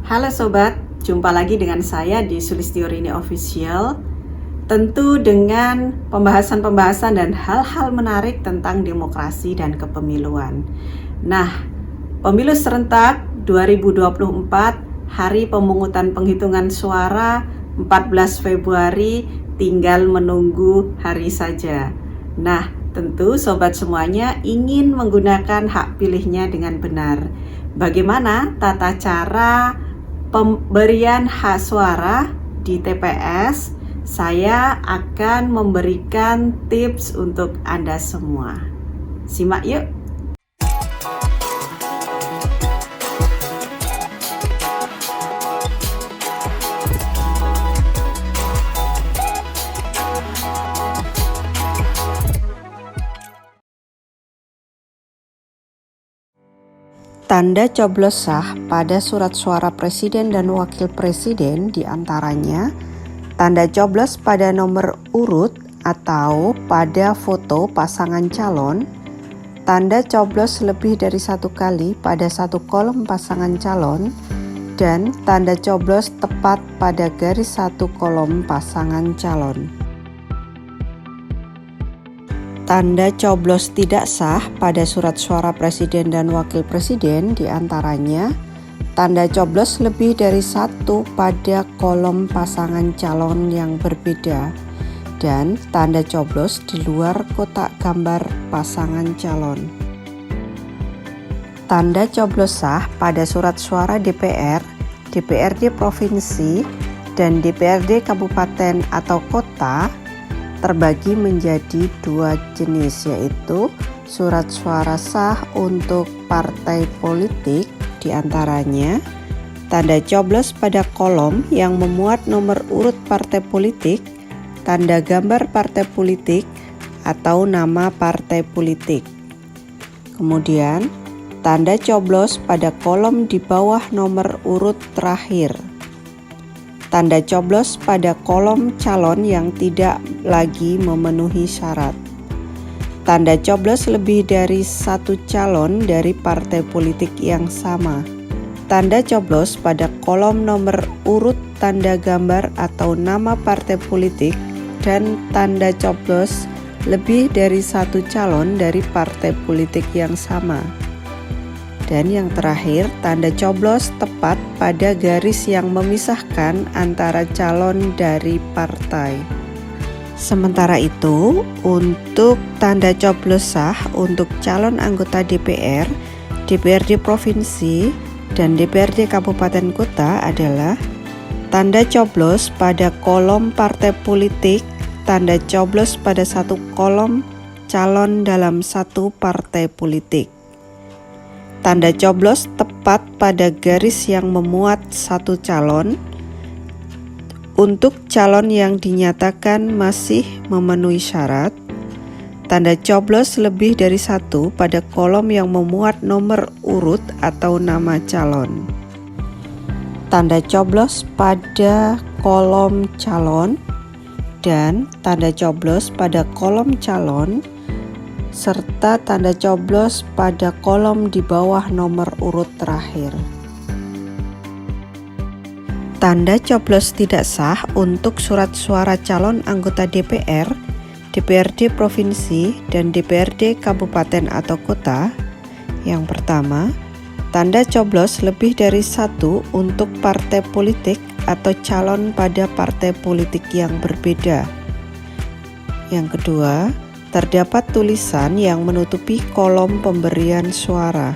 Halo Sobat, jumpa lagi dengan saya di Sulistiorini Official. Tentu dengan pembahasan-pembahasan dan hal-hal menarik tentang demokrasi dan kepemiluan. Nah, pemilu serentak 2024, hari pemungutan penghitungan suara 14 Februari, tinggal menunggu hari saja. Nah, tentu Sobat semuanya ingin menggunakan hak pilihnya dengan benar. Bagaimana tata cara pemberian hak suara di TPS? Saya akan memberikan tips untuk Anda semua. Simak yuk. Tanda coblos sah pada surat suara presiden dan wakil presiden diantaranya tanda coblos pada nomor urut atau pada foto pasangan calon, tanda coblos lebih dari satu kali pada satu kolom pasangan calon, dan tanda coblos tepat pada garis satu kolom pasangan calon. Tanda coblos tidak sah pada surat suara presiden dan wakil presiden diantaranya tanda coblos lebih dari satu pada kolom pasangan calon yang berbeda dan tanda coblos di luar kotak gambar pasangan calon. Tanda coblos sah pada surat suara DPR, DPRD provinsi, dan DPRD kabupaten atau kota terbagi menjadi dua jenis, yaitu surat suara sah untuk partai politik, diantaranya tanda coblos pada kolom yang memuat nomor urut partai politik, tanda gambar partai politik, atau nama partai politik. Kemudian, tanda coblos pada kolom di bawah nomor urut terakhir. Tanda coblos pada kolom calon yang tidak lagi memenuhi syarat. Tanda coblos lebih dari satu calon dari partai politik yang sama. Tanda coblos pada kolom nomor urut tanda gambar atau nama partai politik dan tanda coblos lebih dari satu calon dari partai politik yang sama. Dan yang terakhir, tanda coblos tepat pada garis yang memisahkan antara calon dari partai. Sementara itu, untuk tanda coblos sah untuk calon anggota DPR, DPRD provinsi, dan DPRD kabupaten kota adalah tanda coblos pada kolom partai politik, tanda coblos pada satu kolom calon dalam satu partai politik. Tanda coblos tepat pada garis yang memuat satu calon untuk calon yang dinyatakan masih memenuhi syarat. Tanda coblos lebih dari satu pada kolom yang memuat nomor urut atau nama calon. Tanda coblos pada kolom calon dan tanda coblos pada kolom calon serta tanda coblos pada kolom di bawah nomor urut terakhir. Tanda coblos tidak sah untuk surat suara calon anggota DPR, DPRD provinsi, dan DPRD kabupaten atau kota. Yang pertama, tanda coblos lebih dari satu untuk partai politik atau calon pada partai politik yang berbeda. Yang kedua, terdapat tulisan yang menutupi kolom pemberian suara.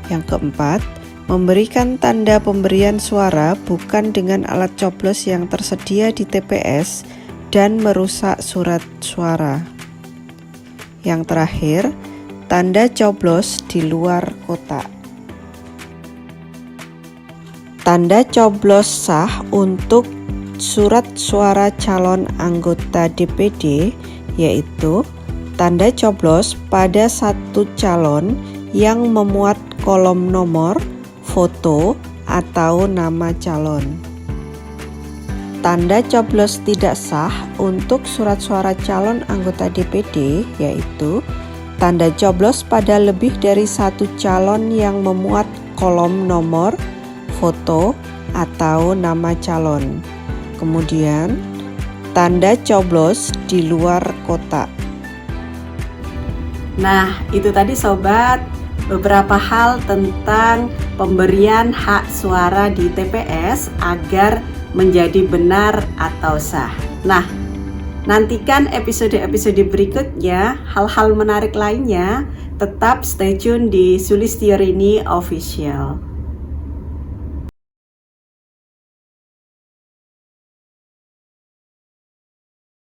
Yang keempat, memberikan tanda pemberian suara bukan dengan alat coblos yang tersedia di TPS dan merusak surat suara. Yang terakhir, tanda coblos di luar kotak. Tanda coblos sah untuk surat suara calon anggota DPD yaitu tanda coblos pada satu calon yang memuat kolom nomor, foto, atau nama calon. Tanda coblos tidak sah untuk surat suara calon anggota DPD yaitu tanda coblos pada lebih dari satu calon yang memuat kolom nomor, foto atau nama calon. Kemudian, tanda coblos di luar kotak. Nah, itu tadi sobat, beberapa hal tentang pemberian hak suara di TPS agar menjadi benar atau sah. Nah, nantikan episode-episode berikutnya, hal-hal menarik lainnya. Tetap stay tune di Sulistiorini Official.